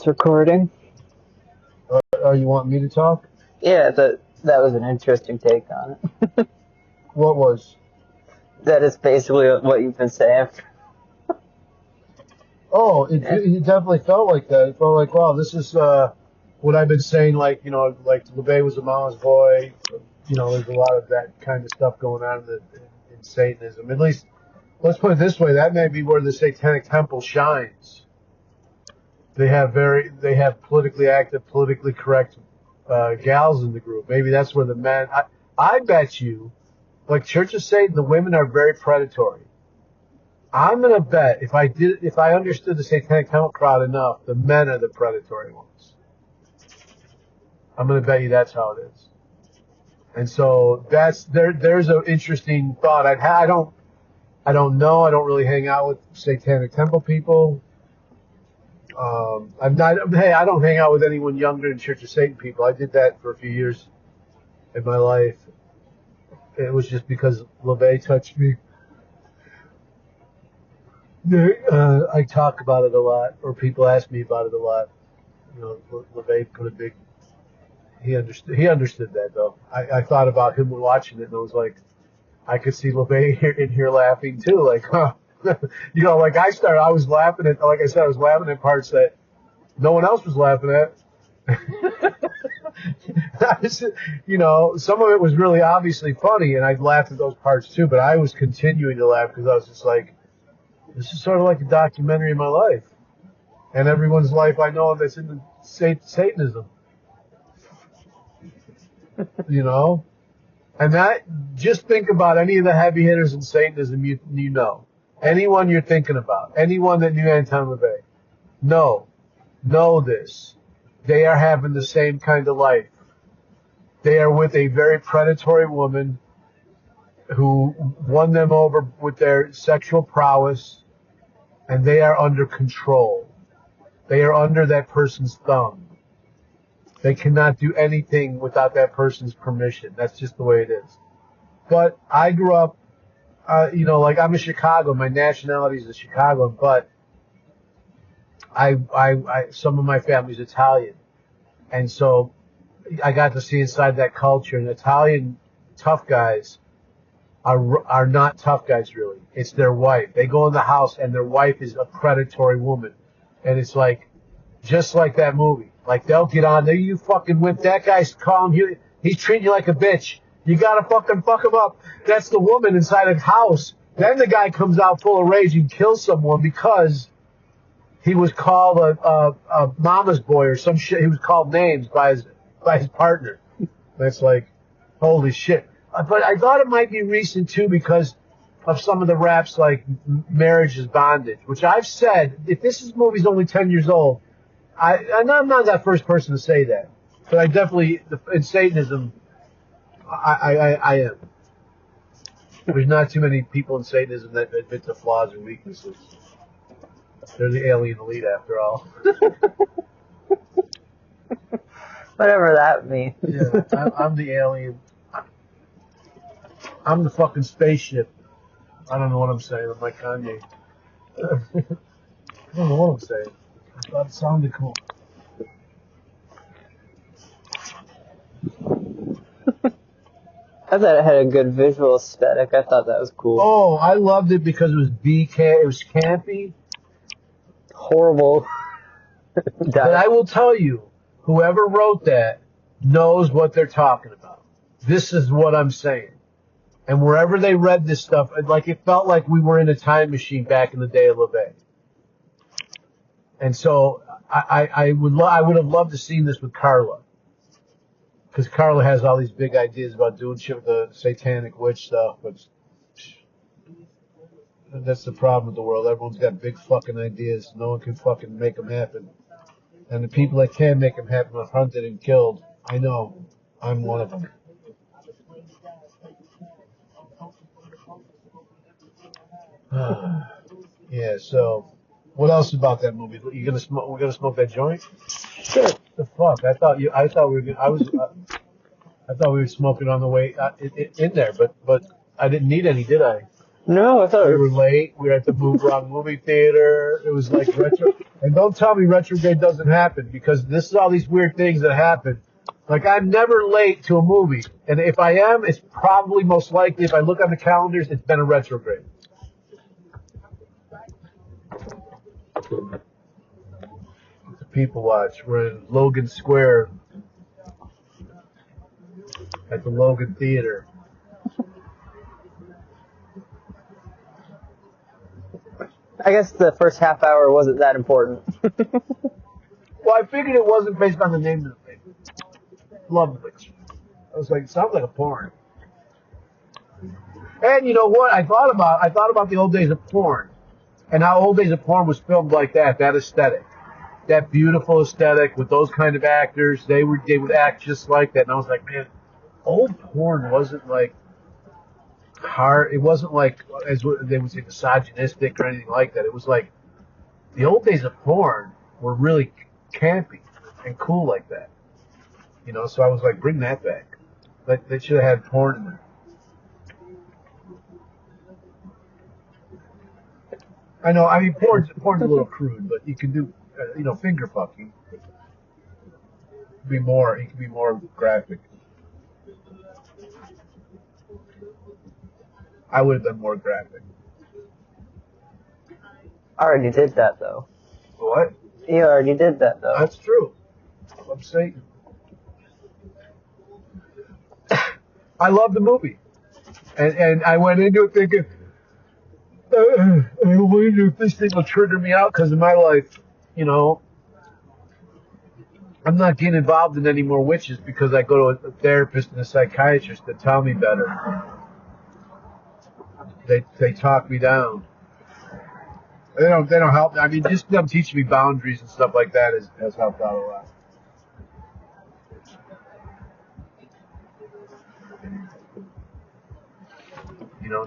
It's recording. You want me to talk? Yeah, that was an interesting take on it. What was? That is basically what you've been saying. Oh, it definitely felt like that. It felt like, wow, this is what I've been saying. Like, like LaVey was a mama's boy. There's a lot of that kind of stuff going on in Satanism. At least, let's put it this way: that may be where the Satanic Temple shines. They have politically active, politically correct gals in the group. Maybe that's where the men. I bet you, like Church of Satan, the women are very predatory. I'm gonna bet if I understood the Satanic Temple crowd enough, the men are the predatory ones. I'm gonna bet you that's how it is. And so there's an interesting thought. I don't know. I don't really hang out with Satanic Temple people. I don't hang out with anyone younger than Church of Satan people. I did that for a few years in my life. It was just because LaVey touched me. I talk about it a lot, or people ask me about it a lot. LaVey put a big. He understood that though. I thought about him watching it, and I was like, I could see LaVey in here laughing too. Like, huh. Like I was laughing at. Like I said, I was laughing at parts that no one else was laughing at. Some of it was really obviously funny, and I laughed at those parts too. But I was continuing to laugh because I was just like, this is sort of like a documentary of my life and everyone's life I know that's into Satanism. And that, just think about any of the heavy hitters in Satanism you know. Anyone you're thinking about, anyone that knew Anton LaVey, know this. They are having the same kind of life. They are with a very predatory woman who won them over with their sexual prowess, and they are under control. They are under that person's thumb. They cannot do anything without that person's permission. That's just the way it is. But I grew up, like I'm a Chicago. My nationality is a Chicagoan, but some of my family's Italian. And so I got to see inside that culture, and Italian tough guys are not tough guys really. It's their wife. They go in the house and their wife is a predatory woman. And it's like, just like that movie. Like they'll get on there, you fucking wimp, that guy's calling you, he's treating you like a bitch. You gotta fucking fuck him up. That's the woman inside a house. Then the guy comes out full of rage and kills someone because he was called a mama's boy or some shit. He was called names by his partner. That's like, holy shit. But I thought it might be recent too because of some of the raps like Marriage is Bondage, which I've said, if this movie's only 10 years old, I'm not that first person to say that. But I definitely, in Satanism, I am. There's not too many people in Satanism that admit to flaws and weaknesses. They're the alien elite after all. Whatever that means. Yeah, I'm the alien. I'm the fucking spaceship. I don't know what I'm saying. I'm like Kanye. I don't know what I'm saying. I thought it sounded cool. I thought it had a good visual aesthetic. I thought that was cool. Oh, I loved it because it was it was campy. Horrible. But I will tell you, whoever wrote that knows what they're talking about. This is what I'm saying. And wherever they read this stuff, it felt like we were in a time machine back in the day of LaVey. And so I would have loved to seen this with Carla. Because Carla has all these big ideas about doing shit with the Satanic Witch stuff, but that's the problem with the world. Everyone's got big fucking ideas. No one can fucking make them happen. And the people that can make them happen are hunted and killed. I know. I'm one of them. Yeah, so what else about that movie? You gonna smoke? We're gonna smoke that joint? Sure. The fuck? I thought we were. I thought we were smoking on the way in there, but I didn't need any, did I? No, I thought we were late. We were at the wrong movie theater. It was like retro. And don't tell me retrograde doesn't happen, because this is all these weird things that happen. Like, I'm never late to a movie. And if I am, it's probably most likely, if I look on the calendars, it's been a retrograde. People watch. We're in Logan Square at the Logan Theater. I guess the first half hour wasn't that important. Well, I figured it wasn't based on the name of the thing. Love Witch. I was like, it sounds like a porn. And you know what? I thought about the old days of porn, and how old days of porn was filmed like that aesthetic, that beautiful aesthetic with those kind of actors. They would act just like that, and I was like, man, old porn wasn't like hard. It wasn't like, as they would say, misogynistic or anything like that. It was like the old days of porn were really campy and cool like that. You know, so I was like, bring that back. Like, they should have had porn in there. I know. I mean, porn's a little crude, but you can do, finger fucking. It can be more graphic. I would have been more graphic. I already did that, though. What? You already did that, though. That's true. I'm Satan. I love the movie, and I went into it thinking, I wonder if this thing will trigger me out, because in my life, I'm not getting involved in any more witches, because I go to a therapist and a psychiatrist that tell me better. They talk me down. They don't help me. I mean, just them teaching me boundaries and stuff like that has helped out a lot.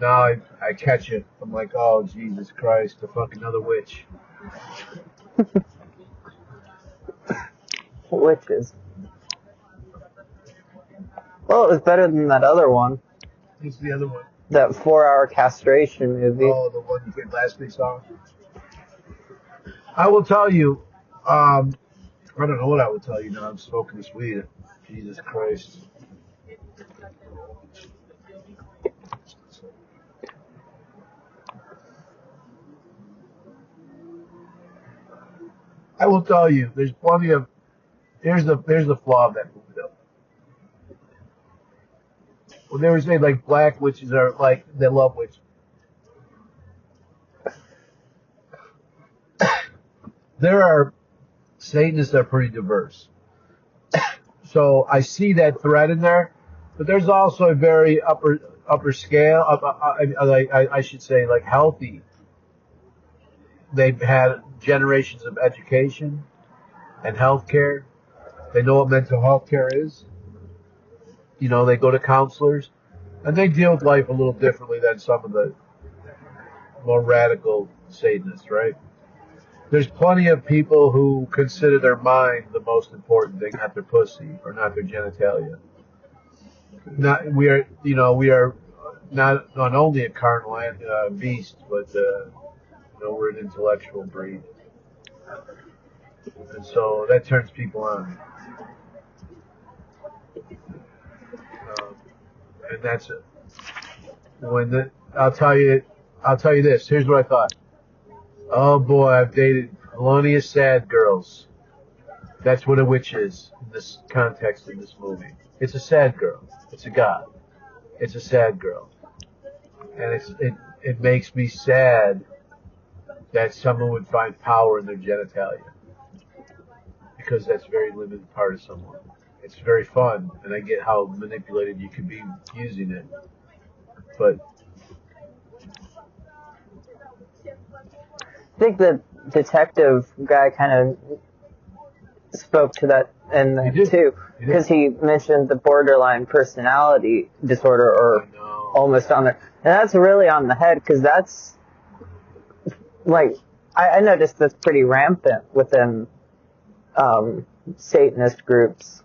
Now I catch it. I'm like, oh, Jesus Christ, the fucking another witch. Witches. Well, it was better than that other one. What's the other one? That 4-hour castration movie. Oh, the one you did last week song. I will tell you, I don't know what I will tell you now. I'm smoking this weed. Jesus Christ. I will tell you, there's plenty of, here's the flaw of that movie, though. Well, they were saying, like, black witches are, like, they love witches. There are Satanists that are pretty diverse. So I see that thread in there, but there's also a very upper scale, I should say, like, healthy. They've had generations of education and healthcare. They know what mental health care is. They go to counselors, and they deal with life a little differently than some of the more radical Satanists, right? There's plenty of people who consider their mind the most important thing, not their pussy or not their genitalia. We are not only a carnal beast, but we're an intellectual breed, and so that turns people on. And that's it. I'll tell you this. Here's what I thought. Oh boy, I've dated plenty of sad girls. That's what a witch is in this context in this movie. It's a sad girl. It's a god. It's a sad girl, and it makes me sad that someone would find power in their genitalia, because that's a very limited part of someone. It's very fun, and I get how manipulated you can be using it, but I think the detective guy kind of spoke to that in there too, because he mentioned the borderline personality disorder, or almost on there, and that's really on the head, because that's like, I noticed that's pretty rampant within Satanist groups,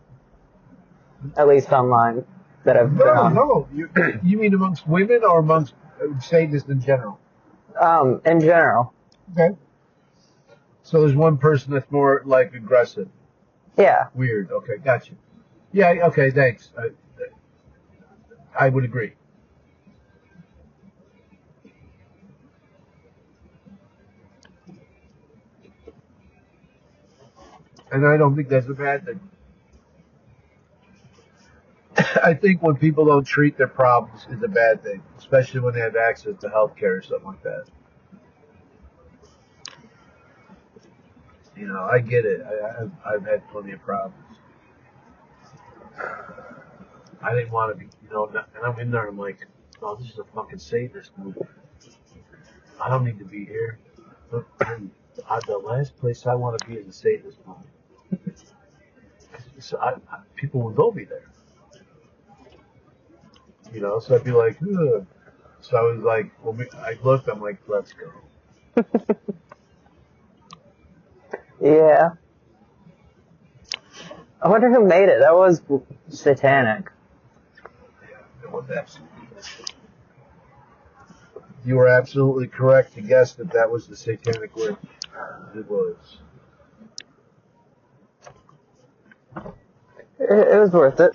at least online, that I've been on. No. You mean amongst women or amongst Satanists in general? In general. Okay. So there's one person that's more like aggressive. Yeah. Weird. Okay, gotcha. Yeah. Okay. Thanks. I would agree. And I don't think that's a bad thing. I think when people don't treat their problems is a bad thing, especially when they have access to healthcare or something like that. You know, I get it. I've had plenty of problems. I didn't want to be, and I'm in there and I'm like, oh, this is a fucking Satanist movie. I don't need to be here. But the last place I want to be is a Satanist movie. So people will know me there. So I'd be like, ugh. So I was like, I looked, I'm like, let's go. Yeah. I wonder who made it. That was satanic. Yeah, it was absolutely. You were absolutely correct to guess that was the Satanic Witch. It was. It was worth it.